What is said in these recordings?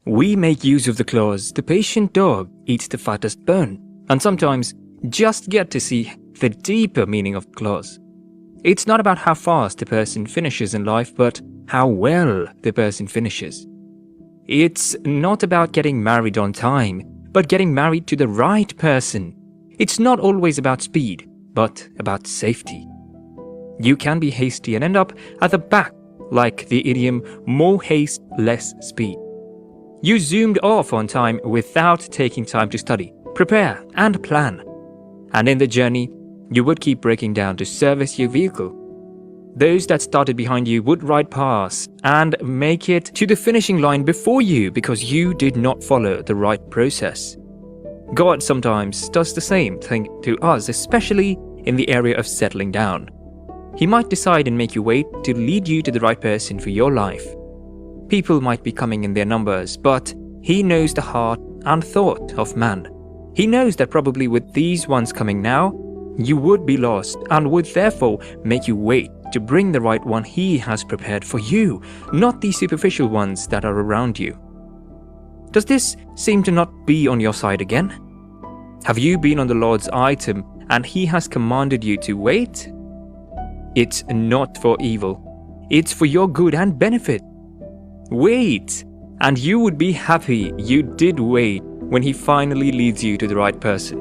We make use of the clause, the patient dog eats the fattest bone, and sometimes just get to see the deeper meaning of the clause. It's not about how fast the person finishes in life, but how well the person finishes. It's not about getting married on time, but getting married to the right person. It's not always about speed, but about safety. You can be hasty and end up at the back, like the idiom, more haste, less speed. You zoomed off on time without taking time to study, prepare, and plan. And in the journey, you would keep breaking down to service your vehicle. Those that started behind you would ride past and make it to the finishing line before you because you did not follow the right process. God sometimes does the same thing to us, especially in the area of settling down. He might decide and make you wait to lead you to the right person for your life. People might be coming in their numbers, but He knows the heart and thought of man. He knows that probably with these ones coming now, you would be lost and would therefore make you wait to bring the right one He has prepared for you, not the superficial ones that are around you. Does this seem to not be on your side again? Have you been on the Lord's item and He has commanded you to wait? It's not for evil. It's for your good and benefit. Wait, and you would be happy you did wait when He finally leads you to the right person.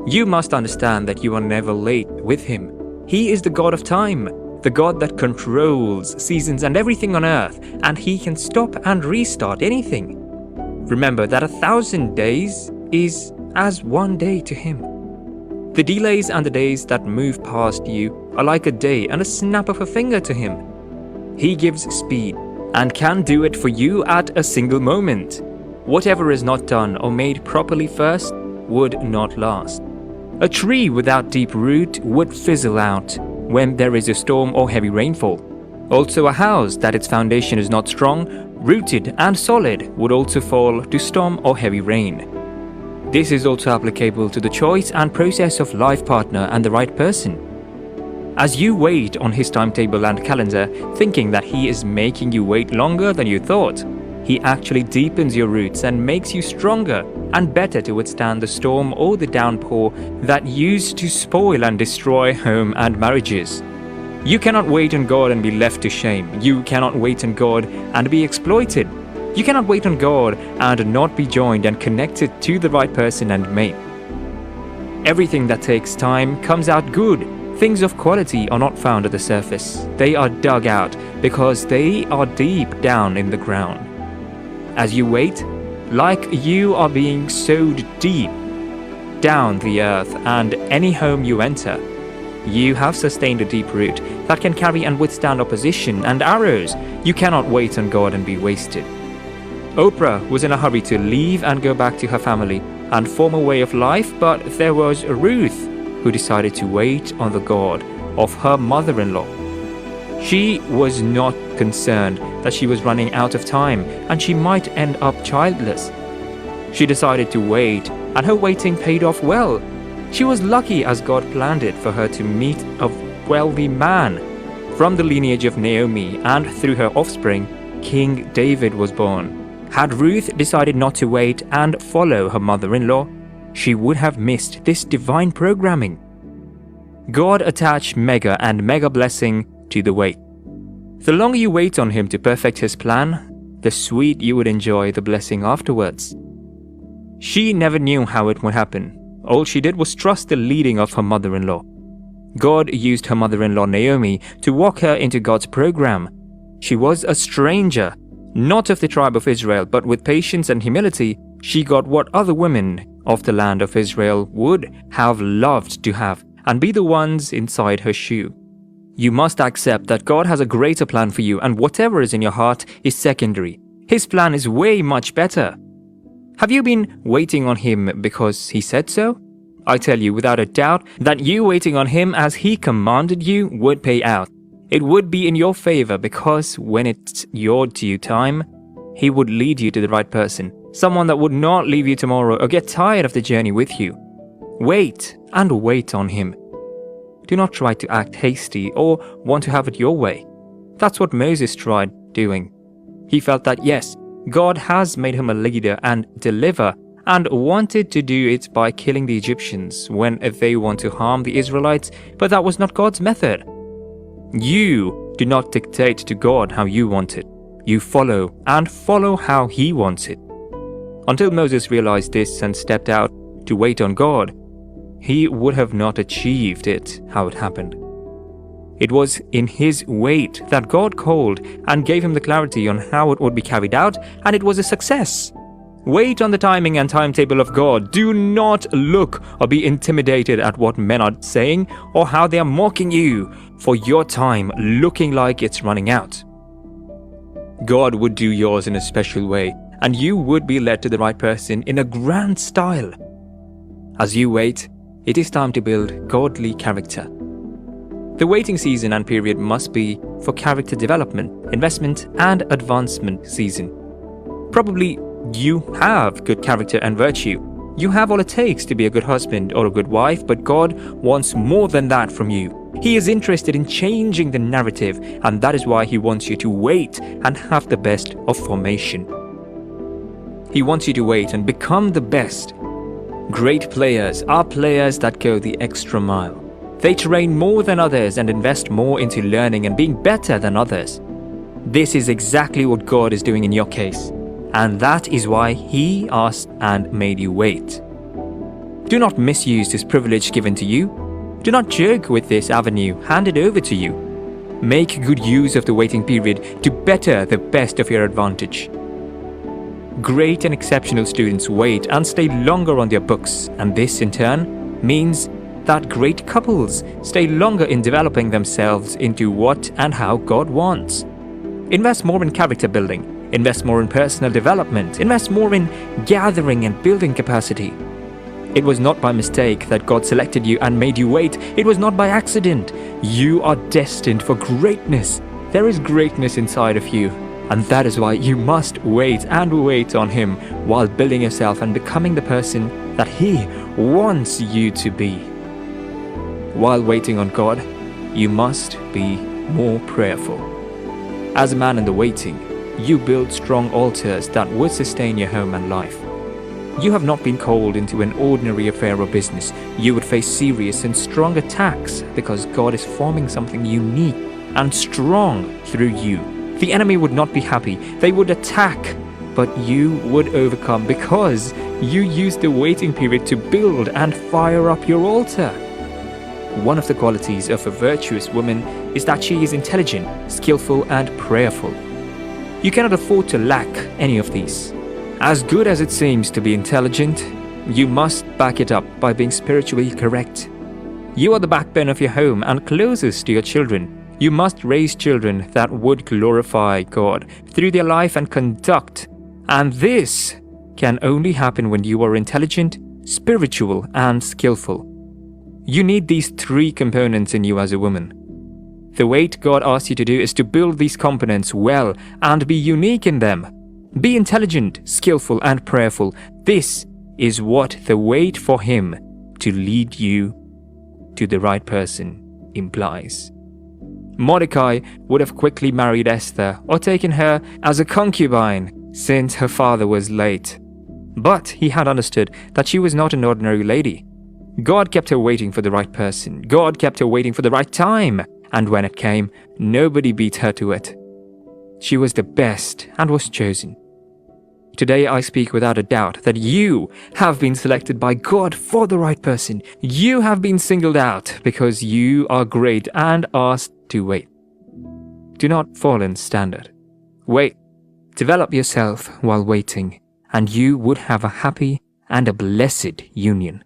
You must understand that you are never late with Him. He is the God of time, the God that controls seasons and everything on earth, and He can stop and restart anything. Remember that 1,000 days is as one day to Him. The delays and the days that move past you are like a day and a snap of a finger to Him. He gives speed and can do it for you at a single moment. Whatever is not done or made properly first would not last. A tree without deep root would fizzle out when there is a storm or heavy rainfall. Also, a house that its foundation is not strong, rooted and solid would also fall to storm or heavy rain. This is also applicable to the choice and process of life partner and the right person. As you wait on His timetable and calendar, thinking that He is making you wait longer than you thought, He actually deepens your roots and makes you stronger and better to withstand the storm or the downpour that used to spoil and destroy home and marriages. You cannot wait on God and be left to shame. You cannot wait on God and be exploited. You cannot wait on God and not be joined and connected to the right person and mate. Everything that takes time comes out good. Things of quality are not found at the surface. They are dug out because they are deep down in the ground. As you wait, like you are being sowed deep down the earth, and any home you enter, you have sustained a deep root that can carry and withstand opposition and arrows. You cannot wait on God and be wasted. Oprah was in a hurry to leave and go back to her family and form a way of life, but there was Ruth who decided to wait on the God of her mother-in-law. She was not concerned that she was running out of time and she might end up childless. She decided to wait, and her waiting paid off well. She was lucky as God planned it for her to meet a wealthy man. From the lineage of Naomi and through her offspring, King David was born. Had Ruth decided not to wait and follow her mother-in-law, she would have missed this divine programming. God attached mega and mega blessing to the wait. The longer you wait on Him to perfect His plan, the sweet you would enjoy the blessing afterwards. She never knew how it would happen. All she did was trust the leading of her mother-in-law. God used her mother-in-law Naomi to walk her into God's program. She was a stranger, not of the tribe of Israel, but with patience and humility, she got what other women of the land of Israel would have loved to have and be the ones inside her shoe. You must accept that God has a greater plan for you, and whatever is in your heart is secondary. His plan is way much better. Have you been waiting on Him because He said so? I tell you without a doubt that you waiting on Him as He commanded you would pay out. It would be in your favor because when it's your due time, He would lead you to the right person, someone that would not leave you tomorrow or get tired of the journey with you. Wait and wait on Him. Do not try to act hasty or want to have it your way. That's what Moses tried doing. He felt that yes, God has made him a leader and deliverer, and wanted to do it by killing the Egyptians when they want to harm the Israelites, but that was not God's method. You do not dictate to God how you want it. You follow how he wants it. Until Moses realized this and stepped out to wait on God, he would have not achieved it how it happened. It was in his wait that God called and gave him the clarity on how it would be carried out, and it was a success. Wait on the timing and timetable of God. Do not look or be intimidated at what men are saying or how they are mocking you for your time looking like it's running out. God would do yours in a special way, and you would be led to the right person in a grand style. As you wait, it is time to build godly character. The waiting season and period must be for character development, investment, and advancement season. Probably you have good character and virtue. You have all it takes to be a good husband or a good wife, but God wants more than that from you. He is interested in changing the narrative, and that is why he wants you to wait and have the best of formation. He wants you to wait and become the best. Great players are players that go the extra mile. They train more than others and invest more into learning and being better than others. This is exactly what God is doing in your case, and that is why he asked and made you wait. Do not misuse this privilege given to you. Do not joke with this avenue handed over to you. Make good use of the waiting period to better the best of your advantage. Great and exceptional students wait and stay longer on their books, and this in turn means that great couples stay longer in developing themselves into what and how God wants. Invest more in character building, invest more in personal development, invest more in gathering and building capacity. It was not by mistake that God selected you and made you wait. It was not by accident. You are destined for greatness. There is greatness inside of you, and that is why you must wait and wait on him while building yourself and becoming the person that he wants you to be. While waiting on God, you must be more prayerful. As a man in the waiting, you build strong altars that would sustain your home and life. You have not been called into an ordinary affair or business. You would face serious and strong attacks because God is forming something unique and strong through you. The enemy would not be happy. They would attack, but you would overcome because you used the waiting period to build and fire up your altar. One of the qualities of a virtuous woman is that she is intelligent, skillful, and prayerful. You cannot afford to lack any of these. As good as it seems to be intelligent, you must back it up by being spiritually correct. You are the backbone of your home and closest to your children. You must raise children that would glorify God through their life and conduct. And this can only happen when you are intelligent, spiritual, and skillful. You need these three components in you as a woman. The wait God asks you to do is to build these components well and be unique in them. Be intelligent, skillful, and prayerful. This is what the wait for him to lead you to the right person implies. Mordecai would have quickly married Esther or taken her as a concubine since her father was late. But he had understood that she was not an ordinary lady. God kept her waiting for the right person. God kept her waiting for the right time. And when it came, nobody beat her to it. She was the best and was chosen. Today I speak without a doubt that you have been selected by God for the right person. You have been singled out because you are great and asked to wait. Do not fall in standard. Wait. Develop yourself while waiting, and you would have a happy and a blessed union.